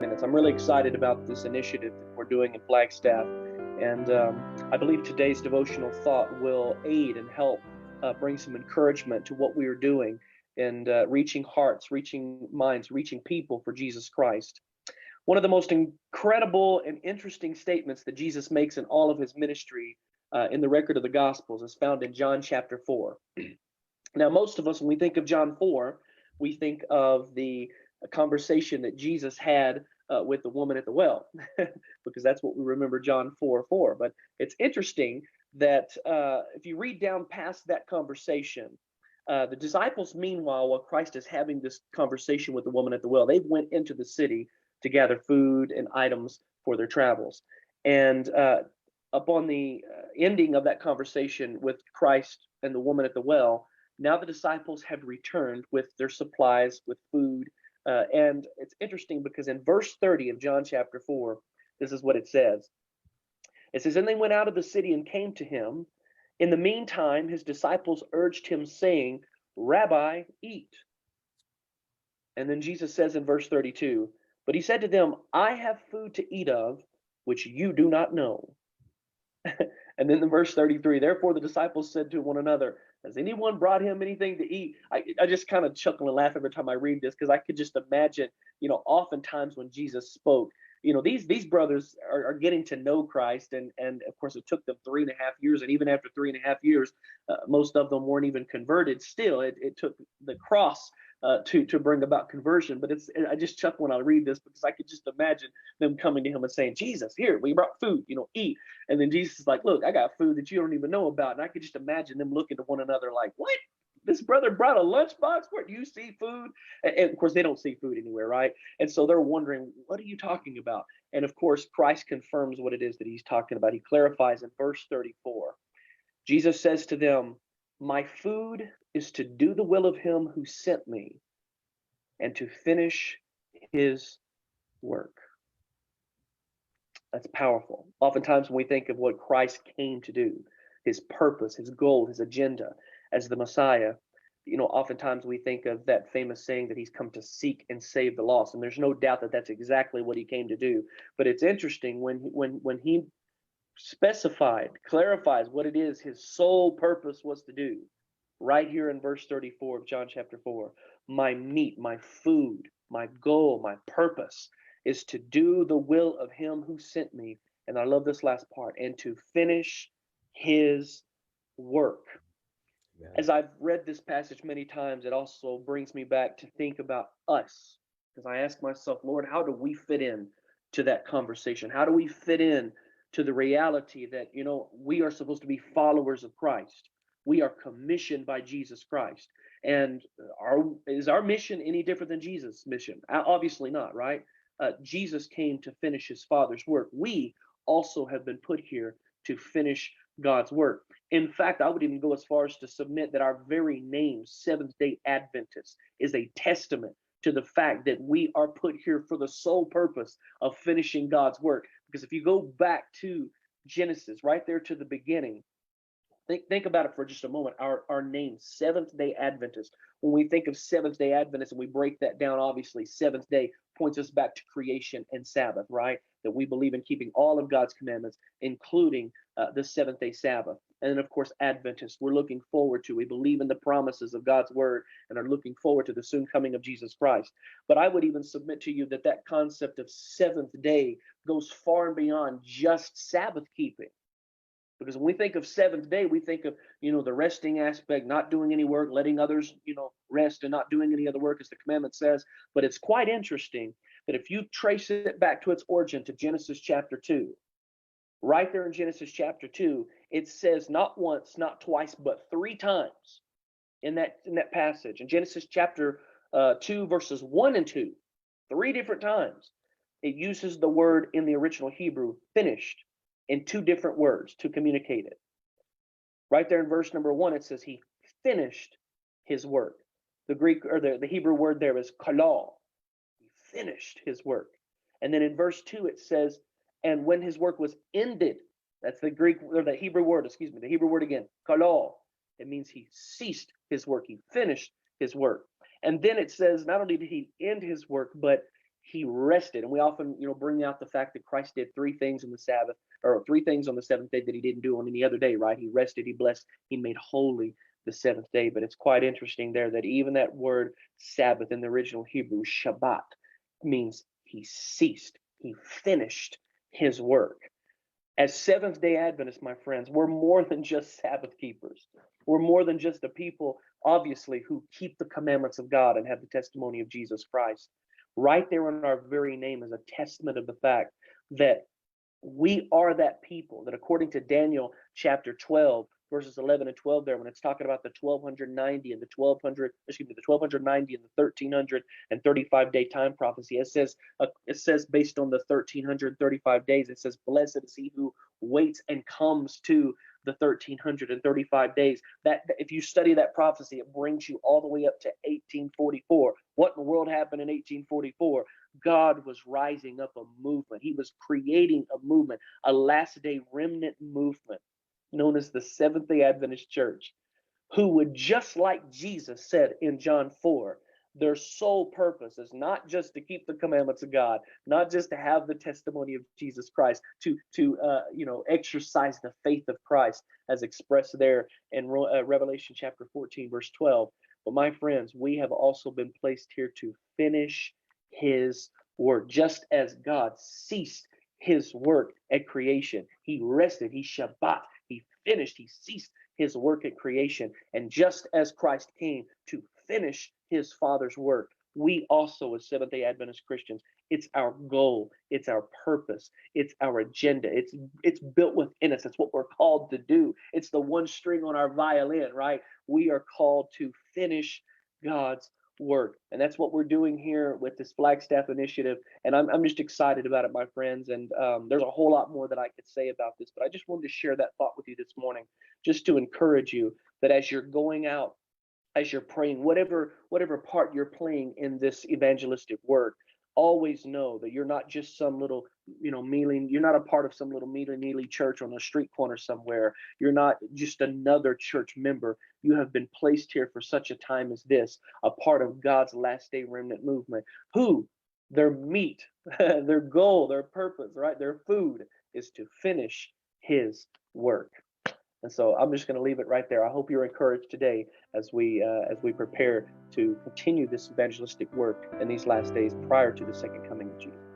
minutes. I'm really excited about this initiative that we're doing in Flagstaff, and I believe today's devotional thought will aid and help bring some encouragement to what we are doing and reaching hearts, reaching minds, reaching people for Jesus Christ. One of the most incredible and interesting statements that Jesus makes in all of his ministry in the record of the Gospels is found in John chapter 4. Now, most of us, when we think of John 4, we think of the conversation that Jesus had with the woman at the well, because that's what we remember John 4 for. But it's interesting that if you read down past that conversation, the disciples, meanwhile, while Christ is having this conversation with the woman at the well, they went into the city to gather food and items for their travels. And upon the ending of that conversation with Christ and the woman at the well, now the disciples have returned with their supplies, with food. And it's interesting because in verse 30 of John chapter 4, this is what it says. It says, "And they went out of the city and came to him. In the meantime, his disciples urged him, saying, 'Rabbi, eat.' And then Jesus says in verse 32, 'But he said to them, I have food to eat of, which you do not know.' And then in verse 33, therefore the disciples said to one another, 'Has anyone brought him anything to eat?'" I just kind of chuckle and laugh every time I read this because I could just imagine, oftentimes when Jesus spoke, these brothers are getting to know Christ. And of course, it took them 3.5 years. And even after 3.5 years, most of them weren't even converted. Still, it took the cross to bring about conversion. But I just chuckle when I read this because I could just imagine them coming to him and saying, "Jesus, here, we brought food, eat." And then Jesus is like, "Look, I got food that you don't even know about." And I could just imagine them looking to one another like, "What? This brother brought a lunchbox? Where do you see food?" And of course, they don't see food anywhere, right? And so they're wondering, "What are you talking about?" And of course, Christ confirms what it is that he's talking about. He clarifies in verse 34. Jesus says to them, "My food is to do the will of him who sent me and to finish his work." That's powerful. Oftentimes, when we think of what Christ came to do, his purpose, his goal, his agenda as the Messiah, oftentimes we think of that famous saying that he's come to seek and save the lost. And there's no doubt that that's exactly what he came to do. But it's interesting when he clarifies what it is his sole purpose was to do, right here in verse 34 of John chapter 4. My meat, my food, my goal, my purpose is to do the will of him who sent me. And I love this last part, and to finish his work. Amen. As I've read this passage many times, it also brings me back to think about us. Because I ask myself, Lord, how do we fit in to that conversation? How do we fit in to the reality that, we are supposed to be followers of Christ? We are commissioned by Jesus Christ. And is our mission any different than Jesus' mission? Obviously not, right? Jesus came to finish his Father's work. We also have been put here to finish God's work. In fact, I would even go as far as to submit that our very name, Seventh-day Adventist, is a testament to the fact that we are put here for the sole purpose of finishing God's work. Because if you go back to Genesis, right there to the beginning, think about it for just a moment. Our name, Seventh-day Adventist. When we think of Seventh-day Adventist and we break that down, obviously, seventh day points us back to creation and Sabbath, right? That we believe in keeping all of God's commandments, including the seventh-day Sabbath. And then, of course, Adventists, we believe in the promises of God's word and are looking forward to the soon coming of Jesus Christ. But I would even submit to you that concept of seventh day goes far and beyond just Sabbath keeping. Because when we think of seventh day, we think of, the resting aspect, not doing any work, letting others, rest and not doing any other work as the commandment says. But it's quite interesting that if you trace it back to its origin to Genesis chapter 2, right there in Genesis chapter 2, it says not once, not twice, but 3 times in that passage. In Genesis chapter 2, verses 1 and 2, 3 different times, it uses the word in the original Hebrew, finished, in 2 different words to communicate it. Right there in verse number 1, it says he finished his work. The Greek or the Hebrew word there is kalal. He finished his work. And then in verse 2, it says, and when his work was ended, that's the Greek or the Hebrew word again, kalal. It means he ceased his work. He finished his work. And then it says, not only did he end his work, but He rested. And we often, bring out the fact that Christ did three things on the Sabbath, or three things on the seventh day that he didn't do on any other day, right? He rested, he blessed, he made holy the seventh day. But it's quite interesting there that even that word Sabbath in the original Hebrew, Shabbat, means he ceased, he finished his work. As Seventh day Adventists, my friends, we're more than just Sabbath keepers. We're more than just a people, obviously, who keep the commandments of God and have the testimony of Jesus Christ. Right there in our very name is a testament of the fact that we are that people that, according to Daniel chapter 12, verses 11 and 12, there, when it's talking about the 1290 and the 1290 and the 1335 day time prophecy, it says based on the 1335 days, it says, blessed is he who waits and comes to the 1335 days. That if you study that prophecy, it brings you all the way up to 1844. What in the world happened in 1844? God was rising up a movement. He was creating a movement, a last day remnant movement known as the Seventh day Adventist Church, who would, just like Jesus said in John 4, their sole purpose is not just to keep the commandments of God, not just to have the testimony of Jesus Christ, to exercise the faith of Christ as expressed there in Revelation chapter 14, verse 12. But my friends, we have also been placed here to finish his work, just as God ceased his work at creation. He rested, he Shabbat, he finished, he ceased his work at creation. And just as Christ came to finish his Father's work, we also, as Seventh day Adventist Christians, it's our goal, it's our purpose, it's our agenda, it's built within us. It's what we're called to do. It's the one string on our violin, right? We are called to finish God's work. And that's what we're doing here with this Flagstaff initiative. And I'm just excited about it, my friends. And there's a whole lot more that I could say about this, but I just wanted to share that thought with you this morning, just to encourage you that as you're going out, as you're praying, whatever part you're playing in this evangelistic work, always know that you're not just some little, you're not a part of some little mealy church on a street corner somewhere. You're not just another church member. You have been placed here for such a time as this, a part of God's last day remnant movement, who their meat, their goal, their purpose, right? Their food is to finish his work. And so I'm just going to leave it right there. I hope you're encouraged today as we prepare to continue this evangelistic work in these last days prior to the second coming of Jesus.